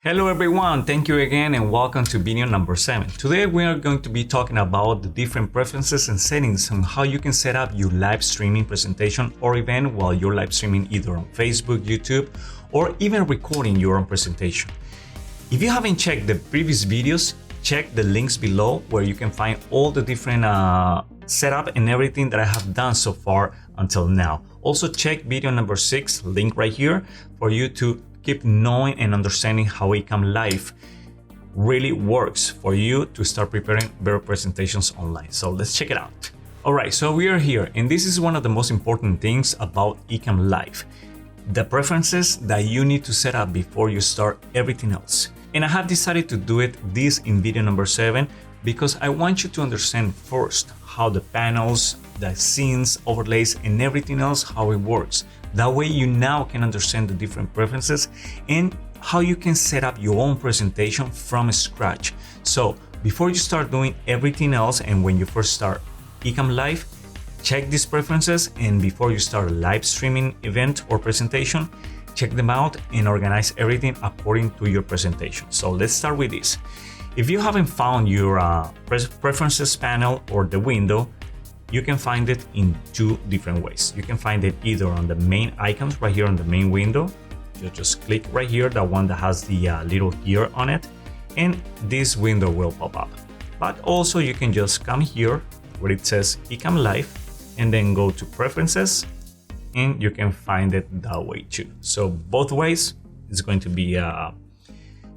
Hello everyone, thank you again and welcome to video number 7. Today we are going to be talking about the different preferences and settings on how you can set up your live streaming presentation or event while you're live streaming either on Facebook, YouTube, or even recording your own presentation. If you haven't checked the previous videos, check the links below where you can find all the different setup and everything that I have done so far until now. Also check video number 6, link right here, for you to keep knowing and understanding how Ecamm Live really works for you to start preparing better presentations online. So let's check it out. All right, so we are here, and this is one of the most important things about Ecamm Live, the preferences that you need to set up before you start everything else. And I have decided to do this in video number 7 because I want you to understand first how the panels, the scenes, overlays, and everything else, how it works. That way you now can understand the different preferences and how you can set up your own presentation from scratch. So before you start doing everything else and when you first start Ecamm Live, check these preferences, and before you start a live streaming event or presentation, check them out and organize everything according to your presentation. So let's start with this. If you haven't found your preferences panel or the window, you can find it in two different ways. You can find it either on the main icons right here on the main window. You just click right here, the one that has the little gear on it, and this window will pop up. But also you can just come here where it says Ecamm Live and then go to preferences, and you can find it that way too. So both ways it's going to be,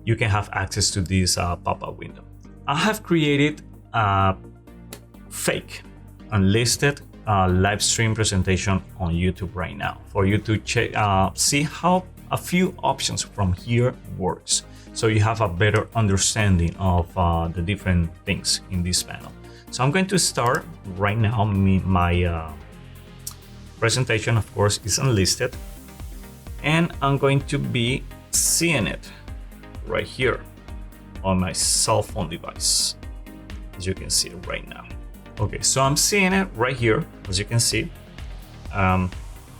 you can have access to this pop-up window. I have created a fake unlisted live stream presentation on YouTube right now for you to check, see how a few options from here works, so you have a better understanding of the different things in this panel. So I'm going to start right now. My presentation, of course, is unlisted, and I'm going to be seeing it right here on my cell phone device, as you can see right now. Okay, so I'm seeing it right here, as you can see. All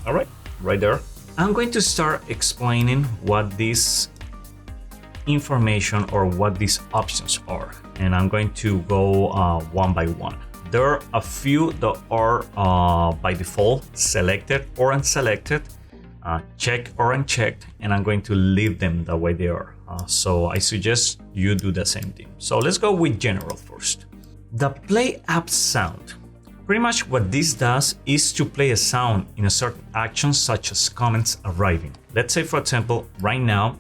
right, right there. I'm going to start explaining what this information or what these options are, and I'm going to go one by one. There are a few that are by default selected or unselected, checked or unchecked, and I'm going to leave them the way they are. So I suggest you do the same thing. So let's go with general first. The play app sound. Pretty much what this does is to play a sound in a certain action, such as comments arriving. Let's say, for example, right now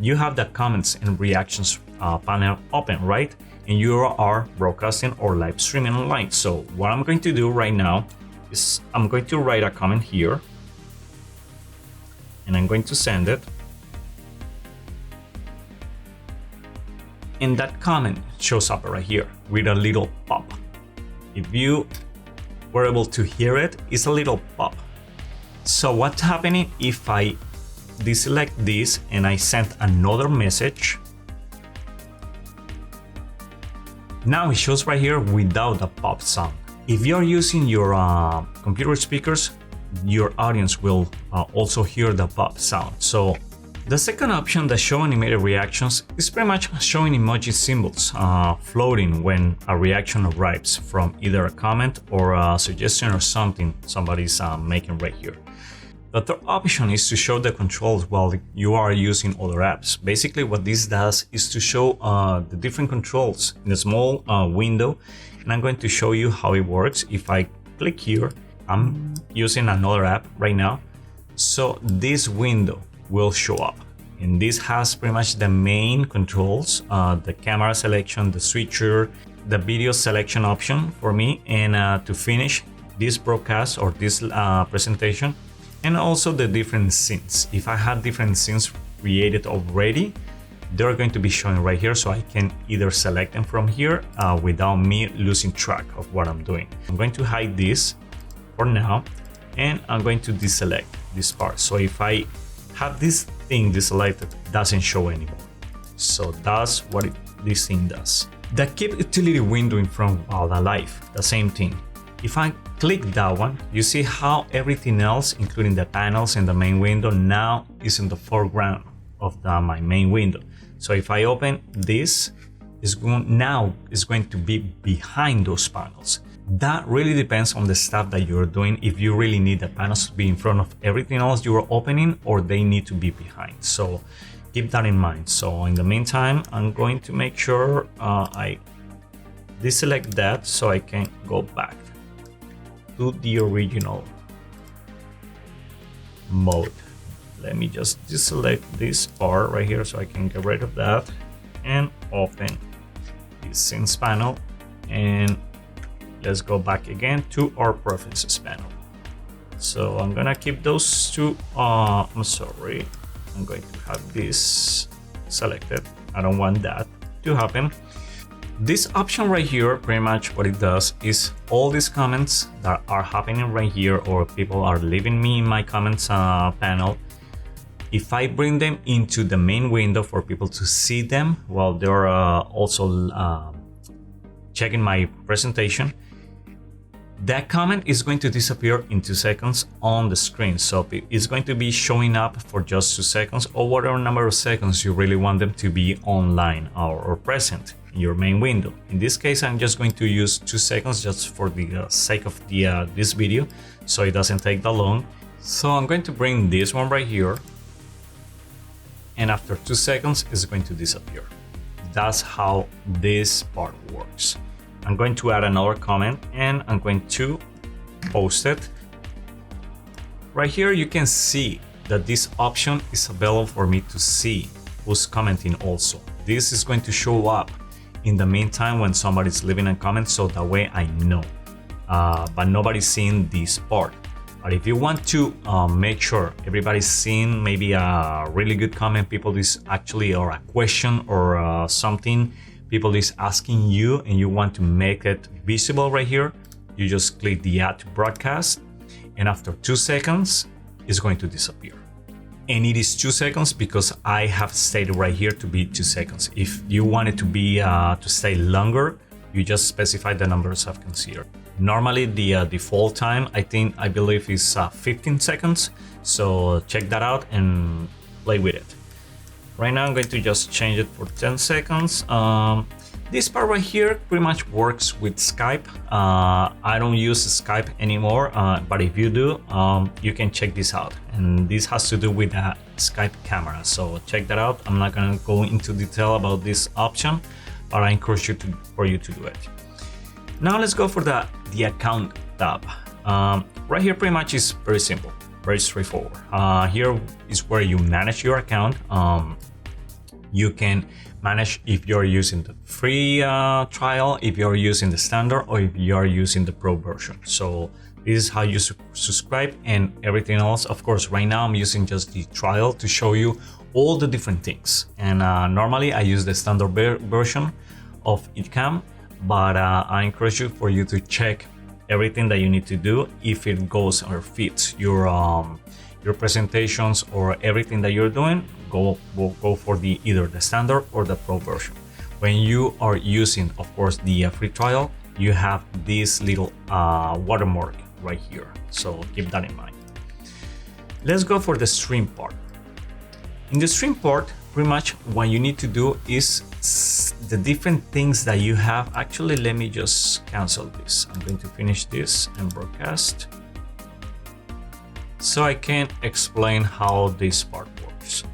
you have the comments and reactions panel open, right? And you are broadcasting or live streaming online. So what I'm going to do right now is I'm going to write a comment here, and I'm going to send it. And that comment shows up right here with a little pop. If you were able to hear it, it's a little pop. So what's happening if I deselect this and I send another message? Now it shows right here without a pop sound. If you're using your computer speakers, your audience will also hear the pop sound. So the second option, the show animated reactions, is pretty much showing emoji symbols floating when a reaction arrives from either a comment or a suggestion or something somebody's making right here. The third option is to show the controls while you are using other apps. Basically what this does is to show the different controls in a small window, and I'm going to show you how it works. If I click here, I'm using another app right now, so this window will show up, and this has pretty much the main controls, the camera selection, the switcher, the video selection option for me, and to finish this broadcast or this presentation, and also the different scenes. If I have different scenes created already, they're going to be showing right here, so I can either select them from here without me losing track of what I'm doing. I'm going to hide this for now, and I'm going to deselect this part. So if I have this thing deselected, it doesn't show anymore. So that's what this thing does. The keep utility window in front of the live, the same thing. If I click that one, you see how everything else, including the panels and the main window, now is in the foreground of my main window. So if I open this, now it's going to be behind those panels. That really depends on the stuff that you're doing, if you really need the panels to be in front of everything else you're opening, or they need to be behind. So keep that in mind. So in the meantime, I'm going to make sure I deselect that so I can go back to the original mode. Let me just deselect this part right here so I can get rid of that and open this scenes panel, and let's go back again to our preferences panel. So I'm gonna keep those two. I'm sorry, I'm going to have this selected. I don't want that to happen. This option right here, pretty much what it does is all these comments that are happening right here, or people are leaving me in my comments panel, if I bring them into the main window for people to see them while they're also checking my presentation, that comment is going to disappear in 2 seconds on the screen. So it's going to be showing up for just 2 seconds, or whatever number of seconds you really want them to be online or present in your main window. In this case, I'm just going to use 2 seconds just for the sake of this video, so it doesn't take that long. So I'm going to bring this one right here, and after 2 seconds it's going to disappear. That's how this part works. I'm going to add another comment and I'm going to post it. Right here you can see that this option is available for me to see who's commenting also. This is going to show up in the meantime when somebody's leaving a comment, so that way I know, but nobody's seeing this part. But if you want to make sure everybody's seeing maybe a really good comment, people is actually, or a question or something people is asking you, and you want to make it visible right here, you just click the add to broadcast, and after 2 seconds it's going to disappear. And it is 2 seconds because I have stated right here to be 2 seconds. If you want it to be to stay longer, you just specify the number of seconds here. Normally the default time I believe is 15 seconds, so check that out and play with it. Right now I'm going to just change it for 10 seconds. This part right here pretty much works with Skype. I don't use Skype anymore, but if you do, you can check this out. And this has to do with a Skype camera, so check that out. I'm not gonna go into detail about this option, but I encourage you for you to do it. Now let's go for the account tab. Right here pretty much is very simple, very straightforward. Here is where you manage your account. You can manage if you're using the free trial, if you're using the standard, or if you're using the pro version. So this is how you subscribe, and everything else. Of course, right now I'm using just the trial to show you all the different things. And normally I use the standard version of Ecamm, but I encourage you for you to check everything that you need to do if it goes or fits your presentations or everything that you're doing. Go for either the standard or the pro version. When you are using, of course, the free trial, you have this little watermark right here, so keep that in mind. Let's go for the stream part. In the stream part, pretty much what you need to do is the different things that you have. Actually, let me just cancel this. I'm going to finish this and broadcast so I can explain how this part works.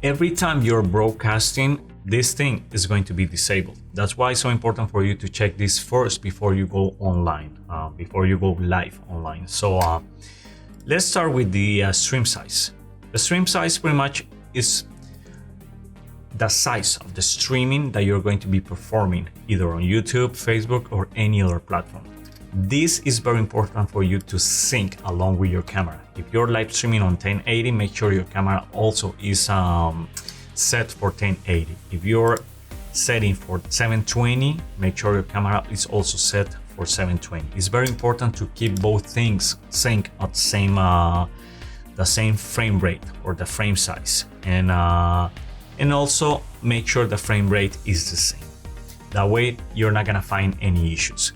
Every time you're broadcasting, this thing is going to be disabled. That's why it's so important for you to check this first before you go online, before you go live online. So let's start with the stream size. The stream size pretty much is the size of the streaming that you're going to be performing either on YouTube, Facebook, or any other platform. This is very important for you to sync along with your camera. If you're live streaming on 1080, make sure your camera also is set for 1080. If you're setting for 720, make sure your camera is also set for 720. It's very important to keep both things sync at the same frame rate or the frame size, and also make sure the frame rate is the same. That way you're not gonna find any issues.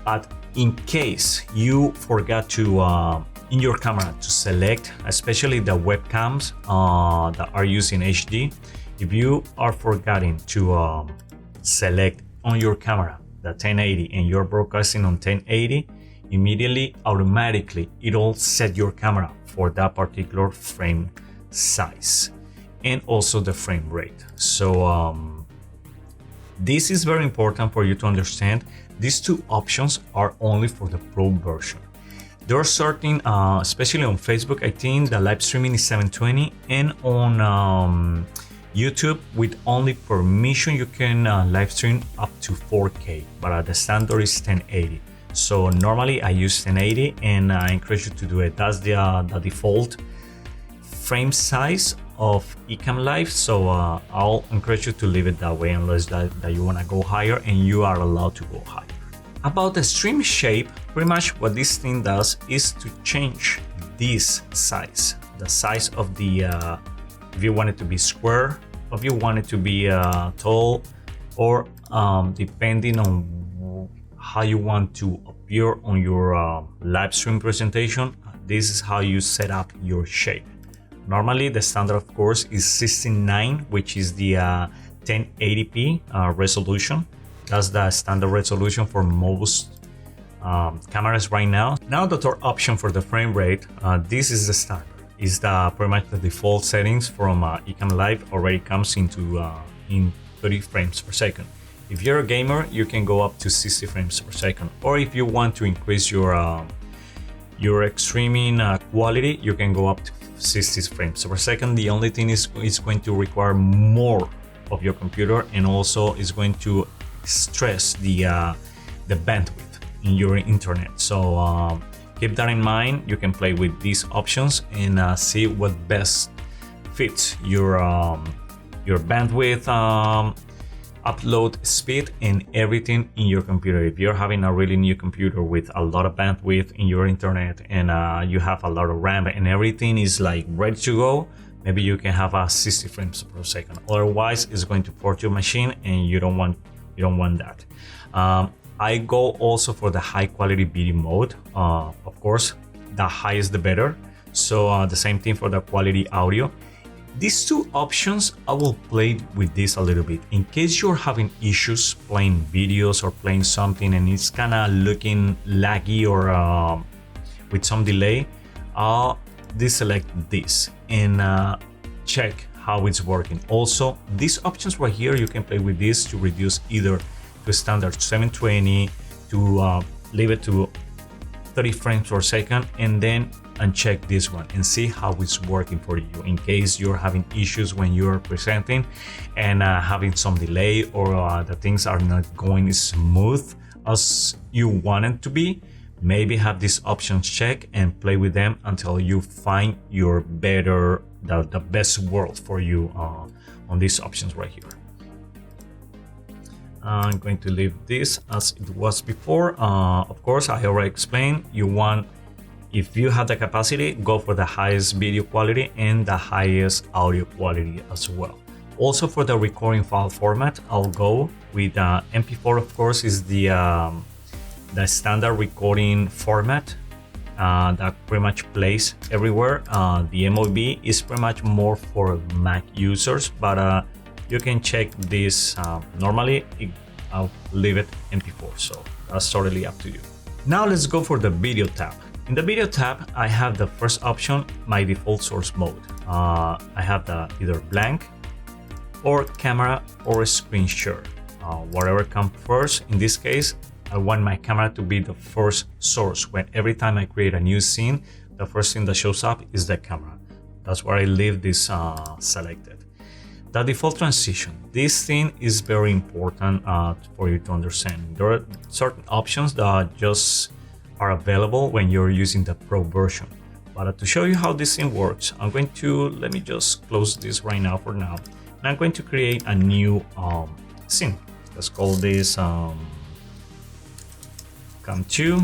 But in case you forgot to in your camera to select, especially the webcams that are using HD, If you are forgetting to select on your camera the 1080 and you're broadcasting on 1080, immediately, automatically, it'll set your camera for that particular frame size and also the frame rate. So this is very important for you to understand. These two options are only for the pro version. There are certain, especially on Facebook, I think the live streaming is 720, and on YouTube, with only permission, you can live stream up to 4K, but the standard is 1080. So normally I use 1080, and I encourage you to do it. That's the default frame size of Ecamm Live. So I'll encourage you to leave it that way, unless that you want to go higher, and you are allowed to go higher. About the stream shape, pretty much what this thing does is to change this size, the size of the if you want it to be square, or if you want it to be tall, or depending on how you want to appear on your live stream presentation, this is how you set up your shape. Normally the standard, of course, is 16:9, which is the 1080p resolution. That's the standard resolution for most cameras right now. Now the third option for the frame rate, this is the standard. Is the pretty much the default settings from Ecamm Live. Already comes into in 30 frames per second. If you're a gamer, you can go up to 60 frames per second. Or if you want to increase your streaming quality, you can go up to 60 frames per second. The only thing is it's going to require more of your computer, and also is going to stress the bandwidth in your internet. So keep that in mind. You can play with these options and see what best fits your bandwidth, upload speed, and everything in your computer. If you're having a really new computer with a lot of bandwidth in your internet, and you have a lot of RAM and everything is like ready to go, maybe you can have a 60 frames per second. Otherwise, it's going to port your machine, and you don't want that. I go also for the high quality video mode. Of course, the highest the better. So the same thing for the quality audio. These two options, I will play with this a little bit. In case you're having issues playing videos or playing something and it's kind of looking laggy or with some delay, I'll deselect this and check how it's working. Also, these options right here, you can play with this to reduce either to standard 720, to leave it to 30 frames per second, and then uncheck this one and see how it's working for you, in case you're having issues when you're presenting and having some delay, or the things are not going smooth as you want it to be. Maybe have these options checked and play with them until you find your the best world for you on these options right here. I'm going to leave this as it was before. Of course, I already explained, if you have the capacity, go for the highest video quality and the highest audio quality as well. Also, for the recording file format, I'll go with MP4. Of course, is the standard recording format that pretty much plays everywhere. The MOV is pretty much more for Mac users, but you can check this. Normally, I'll leave it MP4, so that's totally up to you. Now let's go for the video tab. In the video tab, I have the first option, my default source mode. I have the either blank or camera or screen share, whatever comes first. In this case, I want my camera to be the first source. When every time I create a new scene, the first thing that shows up is the camera. That's where I leave this selected. The default transition. This thing is very important for you to understand. There are certain options that just are available when you're using the Pro version. But to show you how this thing works, I'm going to, let me just close this right now for now. And I'm going to create a new scene. Let's call this Cam 2.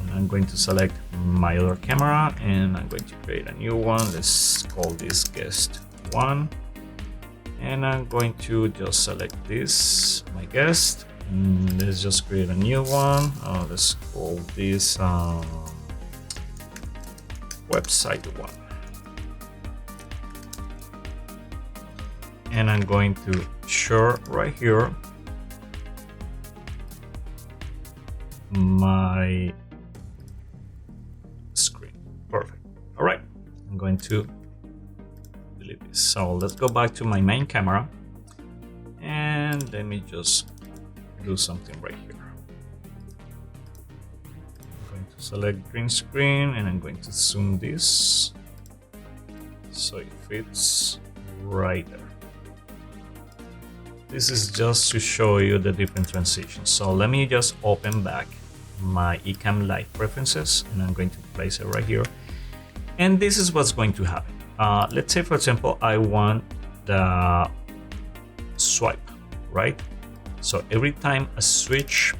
And I'm going to select my other camera and I'm going to create a new one. Let's call this guest 1. And I'm going to just select this, my guest. And let's just create a new one. Let's call this website 1. and I'm going to share right here my screen. Perfect. All right, I'm going to delete this. So let's go back to my main camera, and let me just do something right here. I'm going to select green screen, and I'm going to zoom this so it fits right there. This is just to show you the different transitions. So let me just open back my Ecamm Live preferences, and I'm going to place it right here. And this is what's going to happen. Let's say, for example, I want the swipe, right? So every time a switch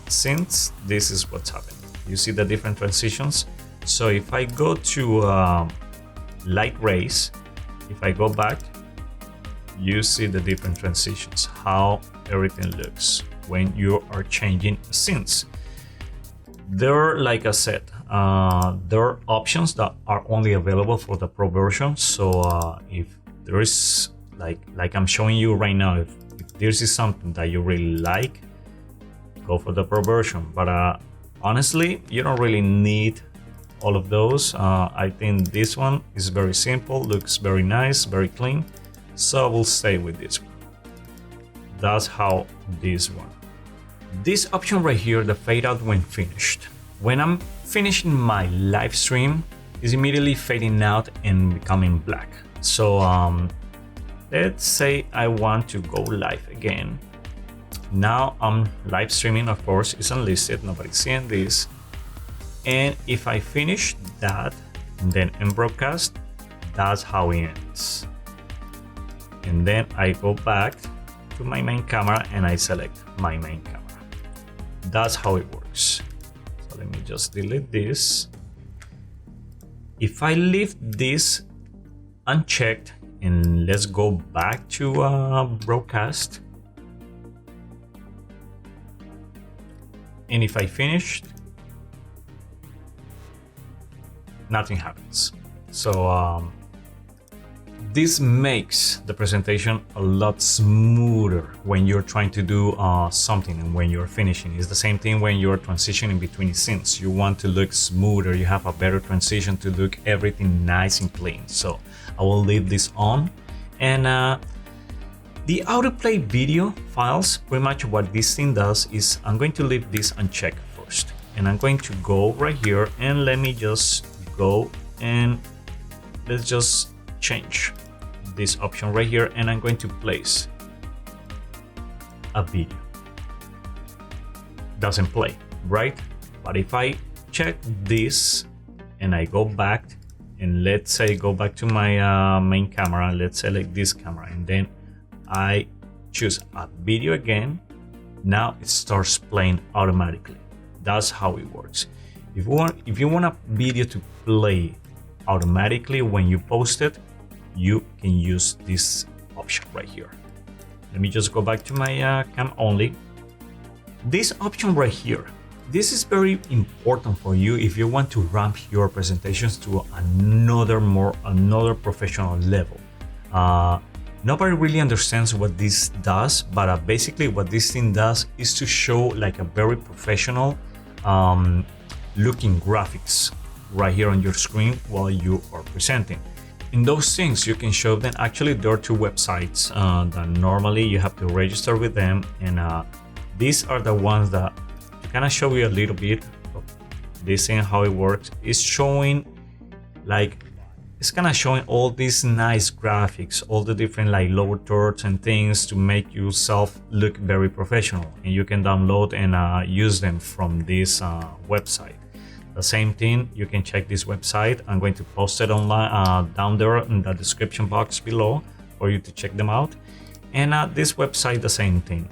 syncs, this is what's happening. You see the different transitions. So if I go to light rays, if I go back, you see the different transitions, how everything looks when you are changing scenes. There, like I said, there are options that are only available for the pro version. So if there is, like I'm showing you right now, if this is something that you really like, go for the pro version. But honestly, you don't really need all of those. I think this one is very simple, looks very nice, very clean. So we'll stay with this one. That's how this one. This option right here, the fade out when finished. When I'm finishing my live stream, is immediately fading out and becoming black. So let's say I want to go live again. Now I'm live streaming, of course, it's unlisted, nobody's seeing this. And if I finish that, and then in broadcast, that's how it ends. And then I go back to my main camera and I select my main camera. That's how it works. So let me just delete this. If I leave this unchecked and let's go back to broadcast. And if I finished, nothing happens. So this makes the presentation a lot smoother when you're trying to do something and when you're finishing. It's the same thing when you're transitioning between scenes. You want to look smoother, you have a better transition to look everything nice and clean. So I will leave this on. And the autoplay video files, pretty much what this thing does is I'm going to leave this unchecked first. And I'm going to go right here and let me just go and let's just change this option right here, and I'm going to place a video. Doesn't play, right? But if I check this and I go back and let's say go back to my main camera, let's select this camera, and then I choose a video again, now it starts playing automatically. That's how it works. If you want a video to play automatically when you post it, you can use this option right here. Let me just go back to my cam only. This option right here, this is very important for you if you want to ramp your presentations to another professional level. Nobody really understands what this does, but basically what this thing does is to show like a very professional looking graphics right here on your screen while you are presenting. In those things you can show them. Actually, there are two websites that normally you have to register with them, and these are the ones that kind of show you a little bit of this thing, how it works. It's showing like, it's kind of showing all these nice graphics, all the different like lower thirds and things to make yourself look very professional, and you can download and use them from this website. The same thing, you can check this website. I'm going to post it online down there in the description box below for you to check them out. And this website, the same thing.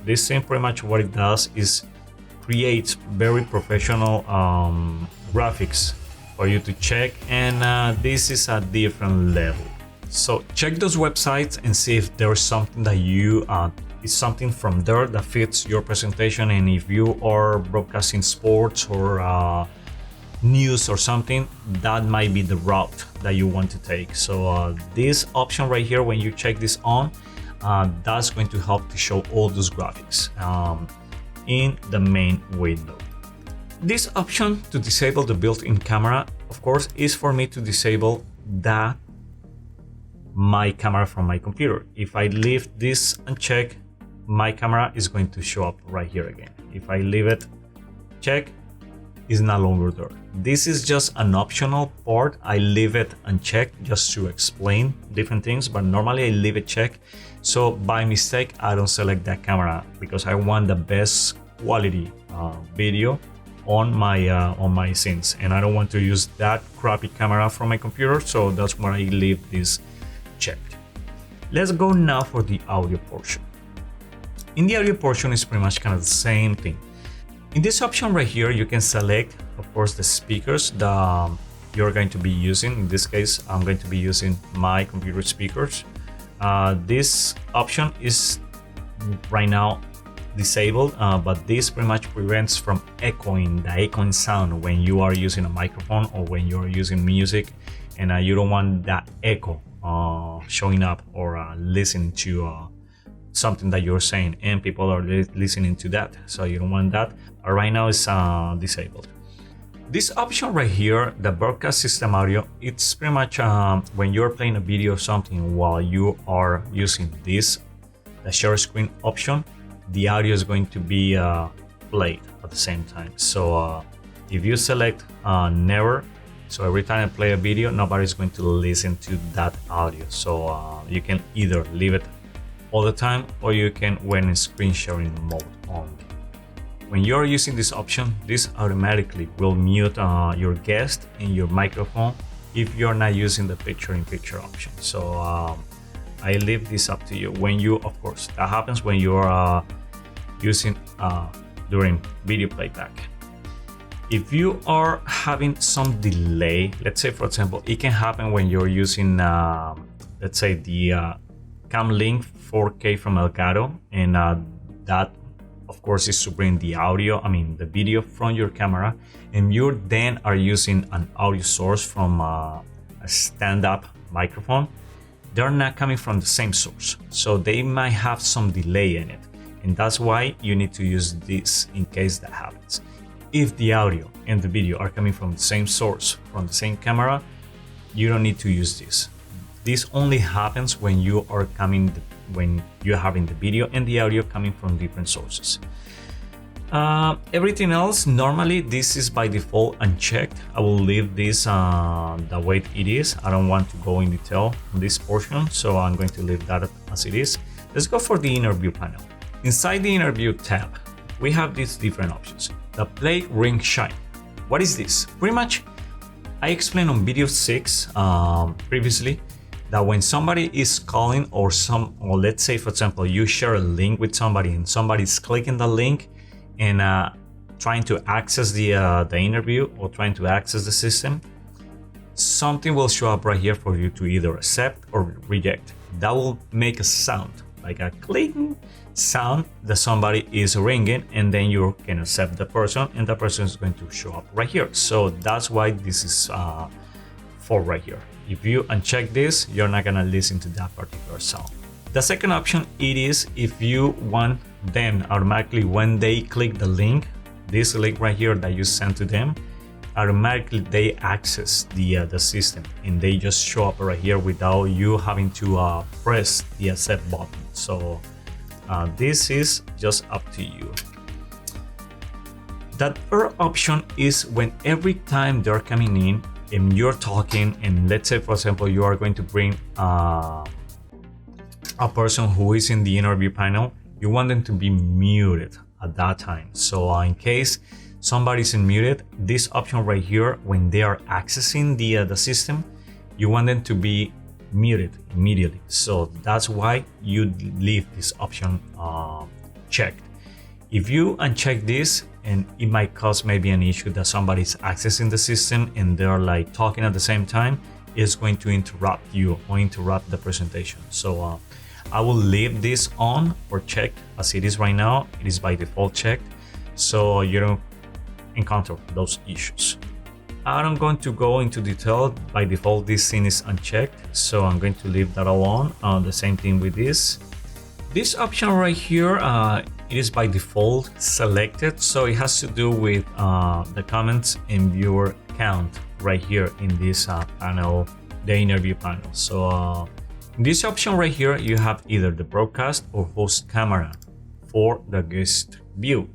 This thing, pretty much what it does is creates very professional graphics for you to check, and this is a different level. So check those websites and see if there's something that you is something from there that fits your presentation. And if you are broadcasting sports or news or something, that might be the route that you want to take. So this option right here, when you check this on, that's going to help to show all those graphics in the main window. This option to disable the built-in camera, of course, is for me to disable my camera from my computer. If I leave this unchecked, my camera is going to show up right here again. If I leave it checked, it's no longer there. This is just an optional part. I leave it unchecked just to explain different things, but normally I leave it checked. So by mistake, I don't select that camera because I want the best quality video on my scenes, and I don't want to use that crappy camera from my computer. So that's why I leave this checked. Let's go now for the audio portion. In the audio portion, is pretty much kind of the same thing. In this option right here, you can select, of course, the speakers that you're going to be using. In this case, I'm going to be using my computer speakers. This option is right now disabled, but this pretty much prevents from echoing, the echoing sound when you are using a microphone or when you're using music, and you don't want that echo showing up or listening to something that you're saying and people are listening to that. So you don't want that. Right now it's disabled. This option right here, the broadcast system audio, it's pretty much when you're playing a video or something while you are using this, the share screen option, the audio is going to be played at the same time. So if you select never, so every time I play a video, nobody's going to listen to that audio. So you can either leave it all the time, or you can when in screen sharing mode only. When you're using this option, this automatically will mute your guest and your microphone if you're not using the picture-in-picture option. So I leave this up to you. When you, of course, that happens when you're using during video playback. If you are having some delay, let's say for example, it can happen when you're using, let's say the Ecamm Link 4K from Elgato, and that of course is to bring the the video from your camera, and you then are using an audio source from a stand-up microphone. They're not coming from the same source, so they might have some delay in it, and that's why you need to use this in case that happens. If the audio and the video are coming from the same source, from the same camera, you don't need to use this. This only happens when you are when you're having the video and the audio coming from different sources. Everything else, normally this is by default unchecked. I will leave this the way it is. I don't want to go in detail on this portion, so I'm going to leave that as it is. Let's go for the interview panel. Inside the interview tab, we have these different options. The play, ring, shine. What is this? Pretty much, I explained on video 6 previously that when somebody is calling or let's say for example you share a link with somebody and somebody's clicking the link and trying to access the interview or trying to access the system, something will show up right here for you to either accept or reject. That will make a sound, like a clicking sound that somebody is ringing, and then you can accept the person and the person is going to show up right here. So that's why this is for right here. If you uncheck this, you're not gonna listen to that particular sound. The second option, it is if you want them automatically when they click the link, this link right here that you send to them, automatically they access the system and they just show up right here without you having to press the accept button. So this is just up to you. The third option is when every time they're coming in and you're talking, and let's say for example you are going to bring a person who is in the interview panel, you want them to be muted at that time. So in case somebody's muted, this option right here, when they are accessing the system, you want them to be muted immediately. So that's why you leave this option checked. If you uncheck this, and it might cause maybe an issue that somebody's accessing the system and they're like talking at the same time, it's going to interrupt you or interrupt the presentation. So I will leave this on or checked as it is right now. It is by default checked, so you don't encounter those issues. I'm going to go into detail. By default, this scene is unchecked, so I'm going to leave that alone. The same thing with this. This option right here, it is by default selected, so it has to do with the comments and viewer count right here in this panel, the interview panel. So this option right here, you have either the broadcast or host camera for the guest view.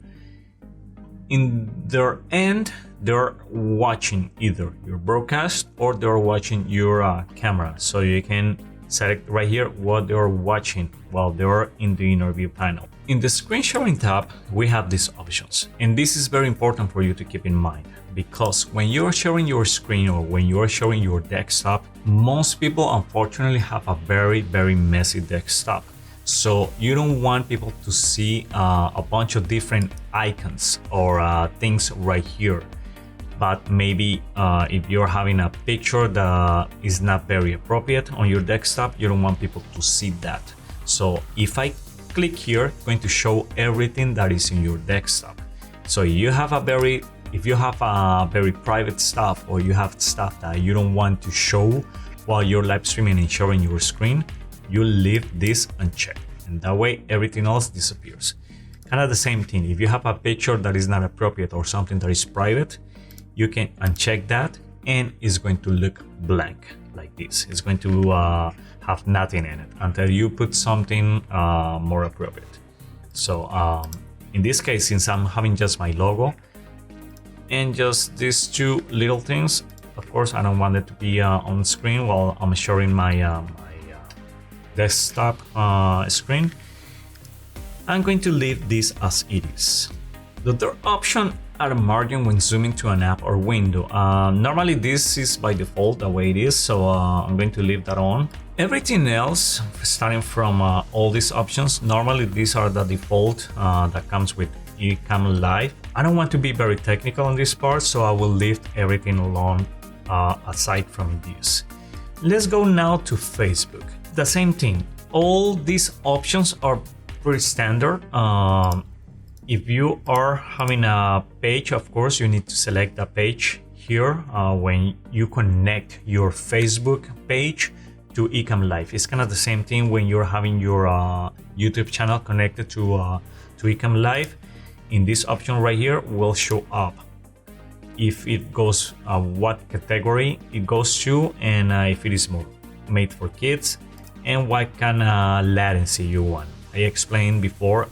In their end, they're watching either your broadcast or they're watching your camera. So you can select right here what they're watching while they're in the interview panel. In the screen sharing tab, we have these options. And this is very important for you to keep in mind, because when you're sharing your screen or when you're sharing your desktop, most people unfortunately have a very, very messy desktop. So you don't want people to see a bunch of different icons or things right here. But maybe if you're having a picture that is not very appropriate on your desktop, you don't want people to see that. So if I click here, it's going to show everything that is in your desktop. So if you have a very private stuff, or you have stuff that you don't want to show while you're live streaming and sharing your screen, you leave this unchecked, and that way everything else disappears. Kind of the same thing, if you have a picture that is not appropriate or something that is private, you can uncheck that and it's going to look blank like this. It's going to have nothing in it until you put something more appropriate. So in this case, since I'm having just my logo and just these two little things, of course I don't want it to be on screen while I'm sharing my desktop screen. I'm going to leave this as it is. The third option are margin when zooming to an app or window. Normally this is by default the way it is, so I'm going to leave that on. Everything else, starting from all these options, normally these are the default that comes with Ecamm Live. I don't want to be very technical on this part, so I will leave everything alone aside from this. Let's go now to Facebook. The same thing, all these options are pretty standard. If you are having a page, of course, you need to select the page here when you connect your Facebook page to Ecamm Live. It's kind of the same thing when you're having your YouTube channel connected to Ecamm Live. In this option right here will show up if it goes what category it goes to, and if it is more made for kids, and what kind of latency you want. I explained before,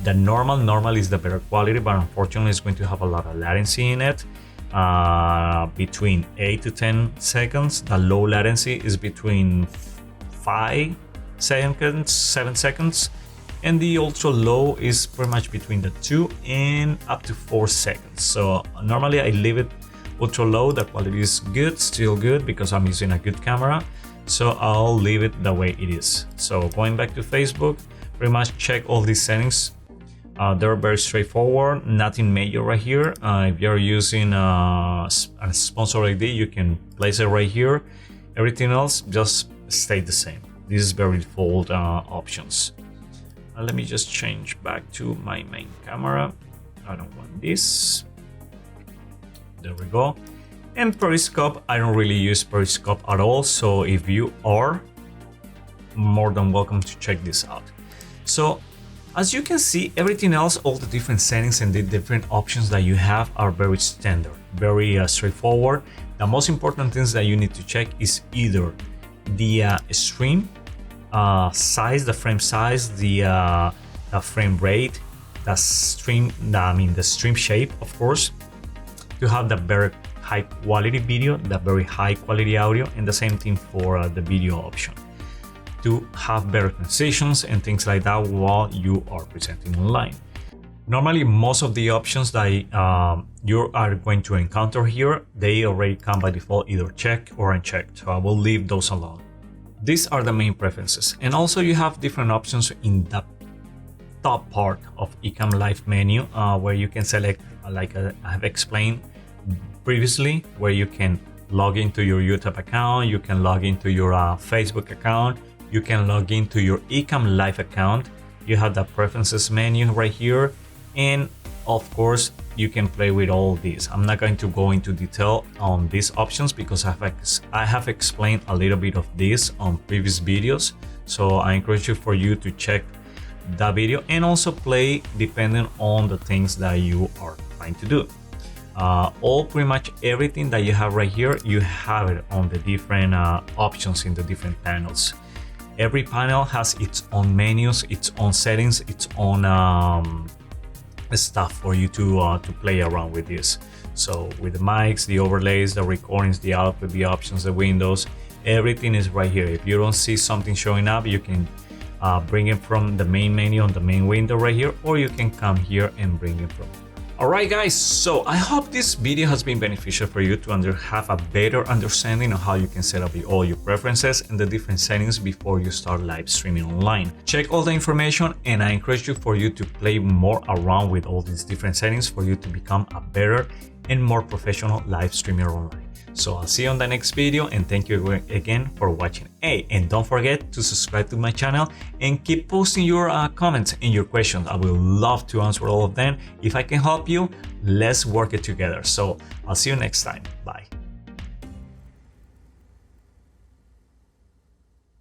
the normal is the better quality, but unfortunately it's going to have a lot of latency in it, between 8 to 10 seconds. The low latency is between 5 seconds, 7 seconds, and the ultra low is pretty much between the 2 and up to 4 seconds. So normally I leave it ultra low. The quality is good, still good, because I'm using a good camera, so I'll leave it the way it is. So going back to Facebook, pretty much check all these settings. They're very straightforward, nothing major right here. If you're using a sponsor ID, you can place it right here. Everything else just stay the same. This is very default options. Let me just change back to my main camera. I don't want this. There we go. And Periscope, I don't really use Periscope at all, so if you are, more than welcome to check this out. So as you can see, everything else, all the different settings and the different options that you have are very standard, very straightforward. The most important things that you need to check is either the stream size, the frame size, the frame rate, the stream shape, of course, to have the very high quality video, the very high quality audio, and the same thing for the video option, to have better transitions and things like that while you are presenting online. Normally, most of the options that you are going to encounter here, they already come by default either checked or unchecked, so I will leave those alone. These are the main preferences, and also you have different options in the top part of Ecamm Live menu, where you can select, like I have explained previously, where you can log into your YouTube account, you can log into your Facebook account, you can log into your Ecamm Live account. You have the preferences menu right here, and of course, you can play with all these. I'm not going to go into detail on these options because I have explained a little bit of this on previous videos. So I encourage you for you to check that video and also play depending on the things that you are trying to do. All pretty much everything that you have right here, you have it on the different options in the different panels. Every panel has its own menus, its own settings, its own stuff for you to play around with this. So with the mics, the overlays, the recordings, the output, the options, the windows, everything is right here. If you don't see something showing up, you can bring it from the main menu on the main window right here, or you can come here and bring it from. Alright guys, so I hope this video has been beneficial for you to have a better understanding of how you can set up all your preferences and the different settings before you start live streaming online. Check all the information, and I encourage you for you to play more around with all these different settings for you to become a better and more professional live streamer online. So I'll see you on the next video, and thank you again for watching. Hey, and don't forget to subscribe to my channel and keep posting your comments and your questions. I will love to answer all of them. If I can help you, let's work it together. So I'll see you next time. Bye.